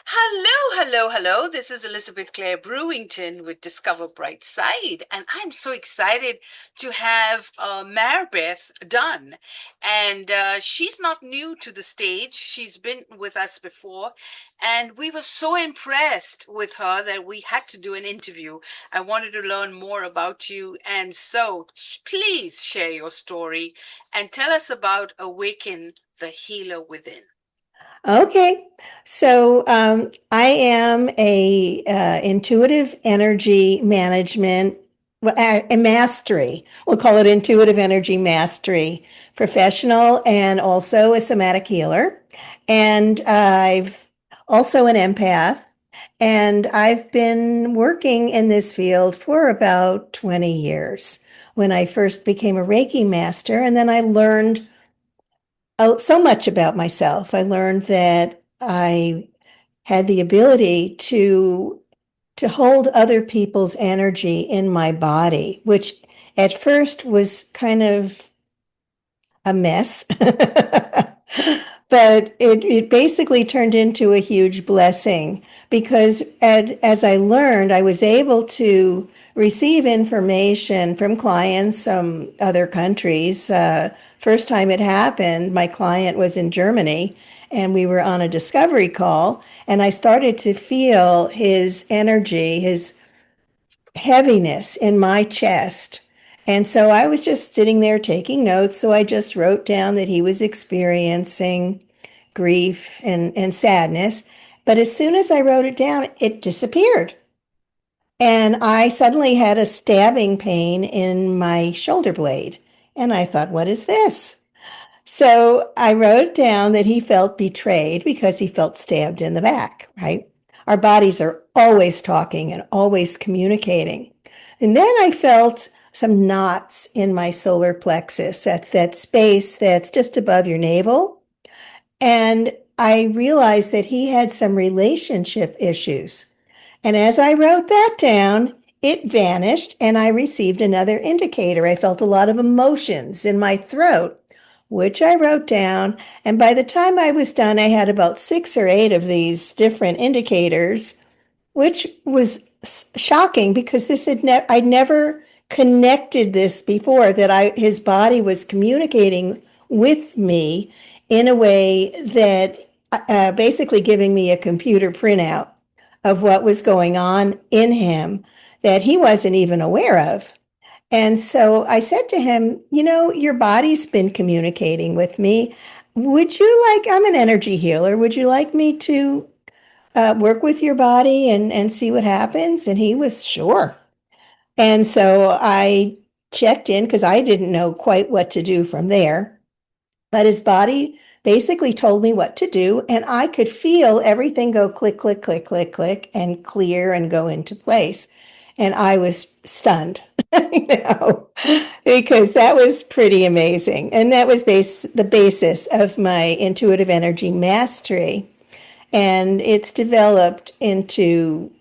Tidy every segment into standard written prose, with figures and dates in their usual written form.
Hello, hello, hello. This is Elizabeth Clare Brewington with Discover Bright Side, and I'm so excited to have MarBeth done. And she's not new to the stage. She's been with us before, and we were so impressed with her that we had to do an interview. I wanted to learn more about you, and so please share your story and tell us about Awaken, the Healer Within. Okay, so I am a intuitive energy management a mastery. We'll call it intuitive energy mastery professional, and also a somatic healer. And I've also an empath, and I've been working in this field for about 20 years. When I first became a Reiki master, and then I learned so much about myself. I learned that I had the ability to hold other people's energy in my body, which at first was kind of a mess. But it basically turned into a huge blessing because as I learned, I was able to receive information from clients from other countries. First time it happened, my client was in Germany and we were on a discovery call, and I started to feel his energy, his heaviness in my chest. And so I was just sitting there taking notes. So I just wrote down that he was experiencing grief and sadness. But as soon as I wrote it down, it disappeared. And I suddenly had a stabbing pain in my shoulder blade. And I thought, what is this? So I wrote down that he felt betrayed because he felt stabbed in the back, right? Our bodies are always talking and always communicating. And then I felt some knots in my solar plexus. That's that space that's just above your navel. And I realized that he had some relationship issues. And as I wrote that down, it vanished and I received another indicator. I felt a lot of emotions in my throat, which I wrote down. And by the time I was done, I had about 6 or 8 of these different indicators, which was shocking because I'd never connected this before, that his body was communicating with me in a way that basically giving me a computer printout of what was going on in him that he wasn't even aware of. And so I said to him, your body's been communicating with me. I'm an energy healer. Would you like me to work with your body and see what happens? And he was sure. And so I checked in because I didn't know quite what to do from there. But his body basically told me what to do, and I could feel everything go click, click, click, click, click, and clear and go into place. And I was stunned, because that was pretty amazing. And that was the basis of my intuitive energy mastery. And it's developed into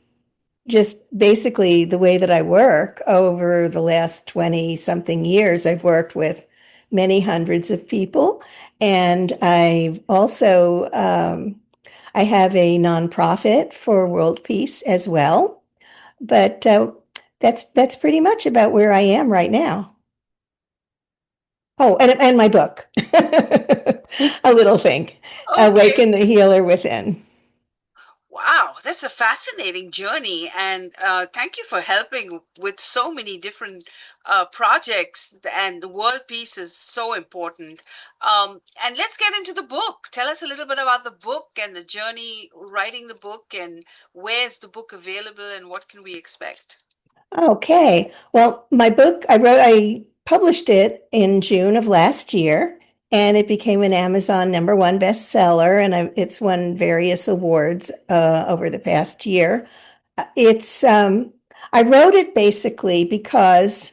just basically the way that I work over the last 20 something years. I've worked with many hundreds of people. And I've also, I have a nonprofit for world peace as well. But that's pretty much about where I am right now. Oh, and my book, a little thing, Okay. Awaken the Healer Within. Wow, that's a fascinating journey, and thank you for helping with so many different projects. And the world peace is so important. And let's get into the book. Tell us a little bit about the book and the journey writing the book, and where's the book available, and what can we expect? Okay. Well, my book, I published it in June of last year, and it became an Amazon #1 bestseller, and it's won various awards over the past year. It's, I wrote it basically because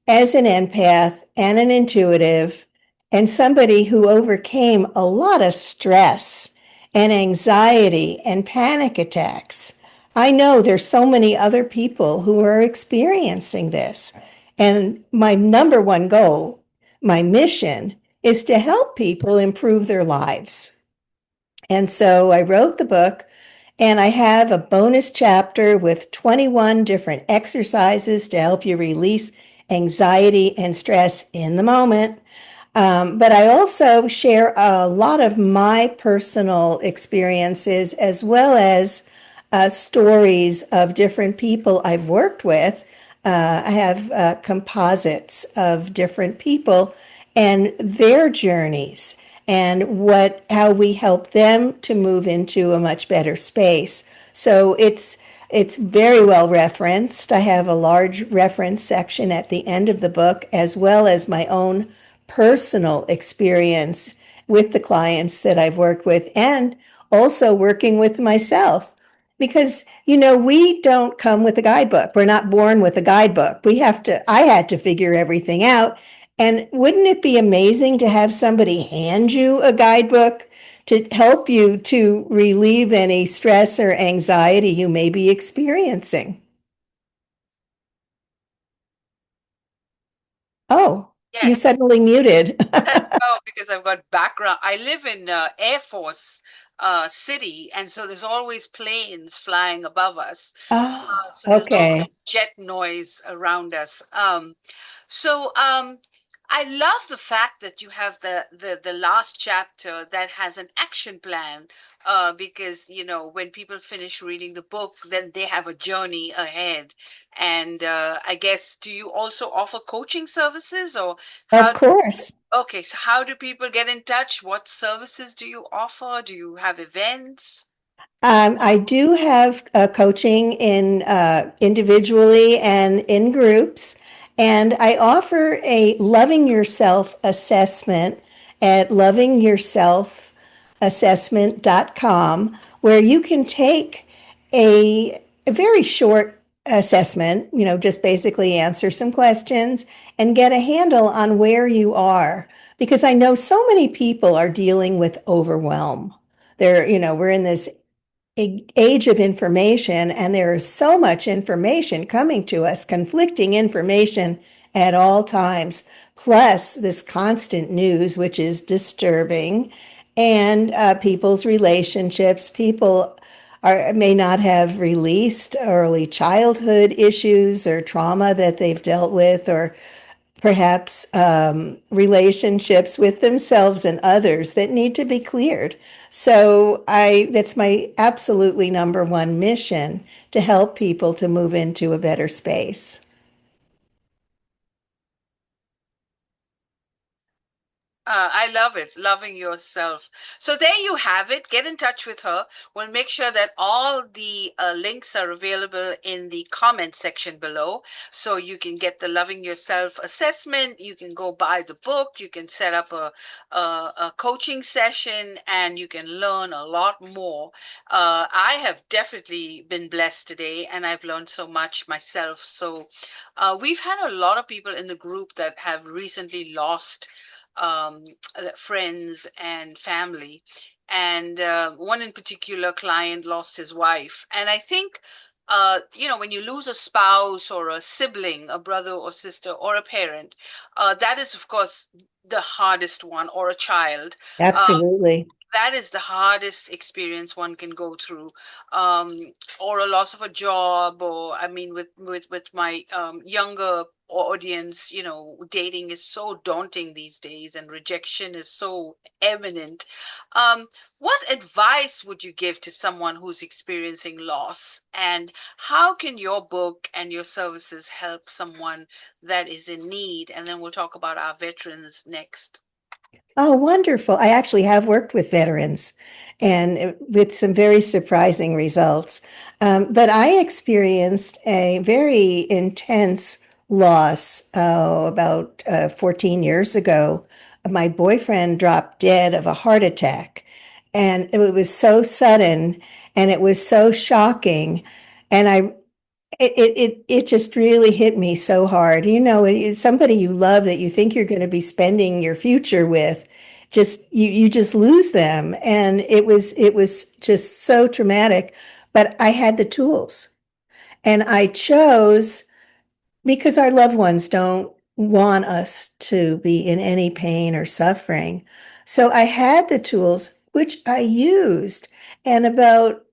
as an empath and an intuitive and somebody who overcame a lot of stress and anxiety and panic attacks, I know there's so many other people who are experiencing this. And my #1 goal, my mission, is to help people improve their lives. And so I wrote the book, And I have a bonus chapter with 21 different exercises to help you release anxiety and stress in the moment. But I also share a lot of my personal experiences as well as stories of different people I've worked with. I have composites of different people and their journeys and how we help them to move into a much better space. So it's very well referenced. I have a large reference section at the end of the book, as well as my own personal experience with the clients that I've worked with, and also working with myself. Because, we don't come with a guidebook. We're not born with a guidebook. I had to figure everything out. And wouldn't it be amazing to have somebody hand you a guidebook to help you to relieve any stress or anxiety you may be experiencing? Oh, you Yes. suddenly muted. Oh, because I've got background. I live in Air Force City, and so there's always planes flying above us. Oh, So there's a lot okay. of jet noise around us. So I love the fact that you have the last chapter that has an action plan. Because when people finish reading the book, then they have a journey ahead. And I guess, do you also offer coaching services, or Of how? course. Okay, so how do people get in touch? What services do you offer? Do you have events? I do have coaching in individually and in groups, and I offer a loving yourself assessment at lovingyourselfassessment.com, where you can take a very short assessment, just basically answer some questions and get a handle on where you are. Because I know so many people are dealing with overwhelm. We're in this age of information, and there is so much information coming to us, conflicting information at all times, plus this constant news, which is disturbing, and people's relationships. People may not have released early childhood issues or trauma that they've dealt with, or perhaps relationships with themselves and others that need to be cleared. So that's my absolutely number one mission, to help people to move into a better space. I love it, loving yourself. So there you have it. Get in touch with her. We'll make sure that all the links are available in the comment section below. So you can get the Loving Yourself assessment. You can go buy the book. You can set up a coaching session, and you can learn a lot more. I have definitely been blessed today, and I've learned so much myself. So we've had a lot of people in the group that have recently lost um, friends and family. And one in particular client lost his wife. And I think, when you lose a spouse or a sibling, a brother or sister or a parent, that is, of course, the hardest one, or a child. Uh, Absolutely. that is the hardest experience one can go through, um, or a loss of a job, or I mean, with my younger audience, dating is so daunting these days, and rejection is so eminent. um, what advice would you give to someone who's experiencing loss, and how can your book and your services help someone that is in need? And then we'll talk about our veterans next. Oh, wonderful. I actually have worked with veterans, and with some very surprising results. But I experienced a very intense loss about 14 years ago. My boyfriend dropped dead of a heart attack, and it was so sudden and it was so shocking. And it just really hit me so hard. It's somebody you love that you think you're going to be spending your future with. Just you just lose them, and it was just so traumatic. But I had the tools, and I chose, because our loved ones don't want us to be in any pain or suffering. So I had the tools, which I used, and about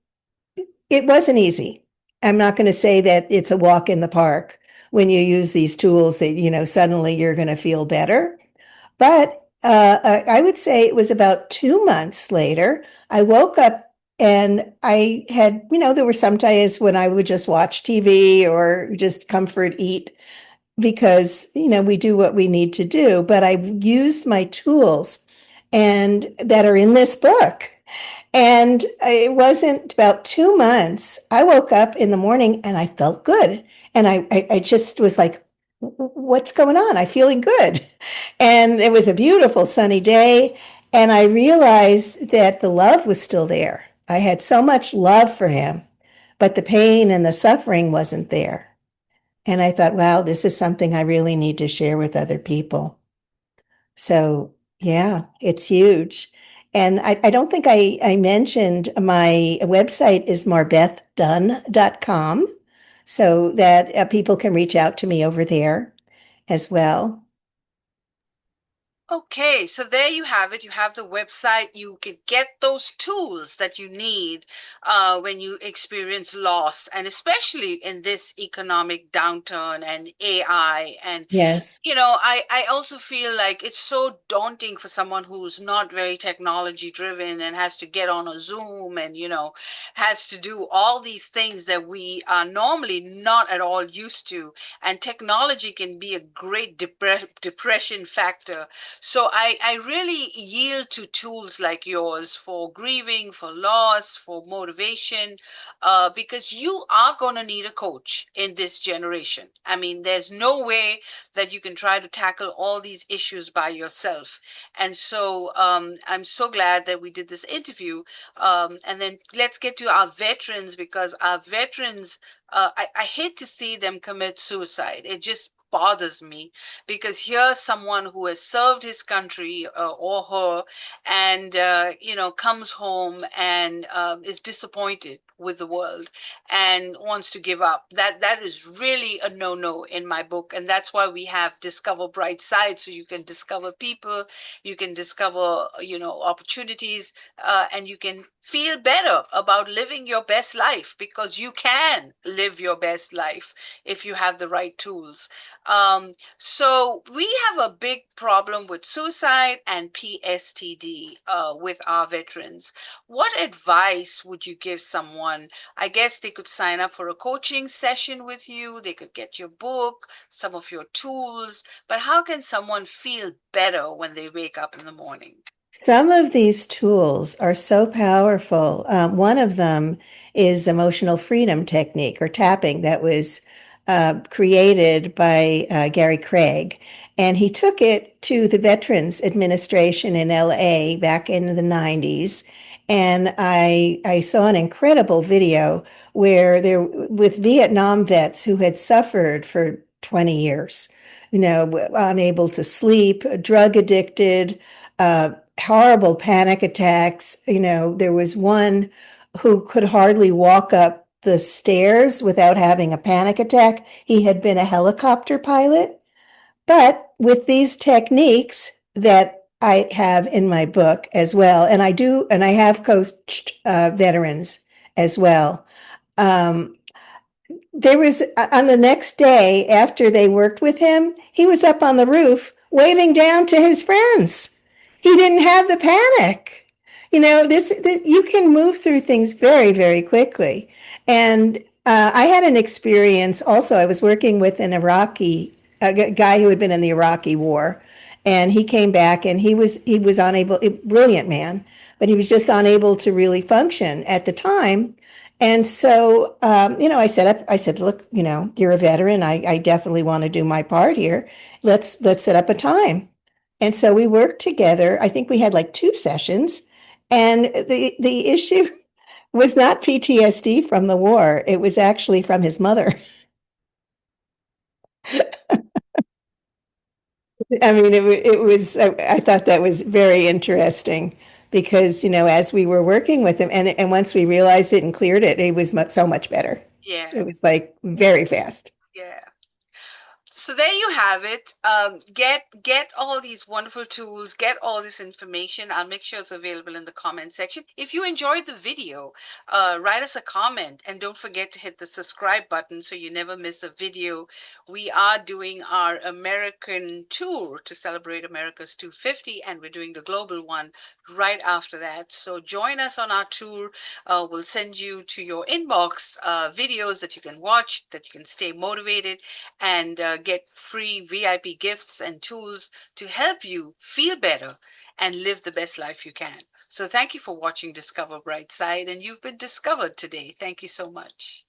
it wasn't easy. I'm not going to say that it's a walk in the park when you use these tools that, suddenly you're going to feel better. But I would say it was about 2 months later, I woke up and I had, there were some days when I would just watch TV or just comfort eat because, we do what we need to do. But I used my tools and that are in this book. And it wasn't about 2 months. I woke up in the morning and I felt good. And I just was like, what's going on? I'm feeling good. And it was a beautiful sunny day. And I realized that the love was still there. I had so much love for him, but the pain and the suffering wasn't there. And I thought, wow, this is something I really need to share with other people. So yeah, it's huge. And I don't think I mentioned my website is marbethdunn.com so that people can reach out to me over there as well. Okay, so there you have it. You have the website. You can get those tools that you need when you experience loss, and especially in this economic downturn and AI and Yes. I also feel like it's so daunting for someone who's not very technology driven and has to get on a Zoom and, has to do all these things that we are normally not at all used to. And technology can be a great depression factor. So I really yield to tools like yours for grieving, for loss, for motivation, because you are going to need a coach in this generation. I mean, there's no way that you can try to tackle all these issues by yourself. And so I'm so glad that we did this interview. And then let's get to our veterans, because our veterans, I hate to see them commit suicide. It just bothers me, because here's someone who has served his country or her, and comes home and is disappointed with the world and wants to give up. That is really a no-no in my book, and that's why we have Discover Bright Side, so you can discover people, you can discover opportunities, and you can feel better about living your best life, because you can live your best life if you have the right tools. So we have a big problem with suicide and PSTD with our veterans. What advice would you give someone? I guess they could sign up for a coaching session with you. They could get your book, some of your tools. But how can someone feel better when they wake up in the morning? Some of these tools are so powerful. One of them is emotional freedom technique or tapping that was created by Gary Craig. And he took it to the Veterans Administration in LA back in the 90s. And I saw an incredible video where there with Vietnam vets who had suffered for 20 years, unable to sleep, drug addicted, horrible panic attacks. There was one who could hardly walk up the stairs without having a panic attack. He had been a helicopter pilot. But with these techniques that I have in my book as well, and I have coached veterans as well. Um, there was on the next day after they worked with him, he was up on the roof waving down to his friends. He didn't have the panic. This you can move through things very, very quickly. And I had an experience also. I was working with an Iraqi a guy who had been in the Iraqi war, and he came back and he was unable, a brilliant man, but he was just unable to really function at the time. And so, I said, look, you're a veteran. I definitely want to do my part here. Let's set up a time. And so we worked together. I think we had like 2 sessions. And the issue was not PTSD from the war. It was actually from his mother. I mean, it was, I thought that was very interesting because, as we were working with him and once we realized it and cleared it, it was so much better. Yeah, It was like very fast. yeah. So there you have it. Get all these wonderful tools, get all this information. I'll make sure it's available in the comment section. If you enjoyed the video, write us a comment and don't forget to hit the subscribe button so you never miss a video. We are doing our American tour to celebrate America's 250, and we're doing the global one right after that. So join us on our tour. We'll send you to your inbox videos that you can watch, that you can stay motivated and get free VIP gifts and tools to help you feel better and live the best life you can. So thank you for watching Discover Bright Side, and you've been discovered today. Thank you so much.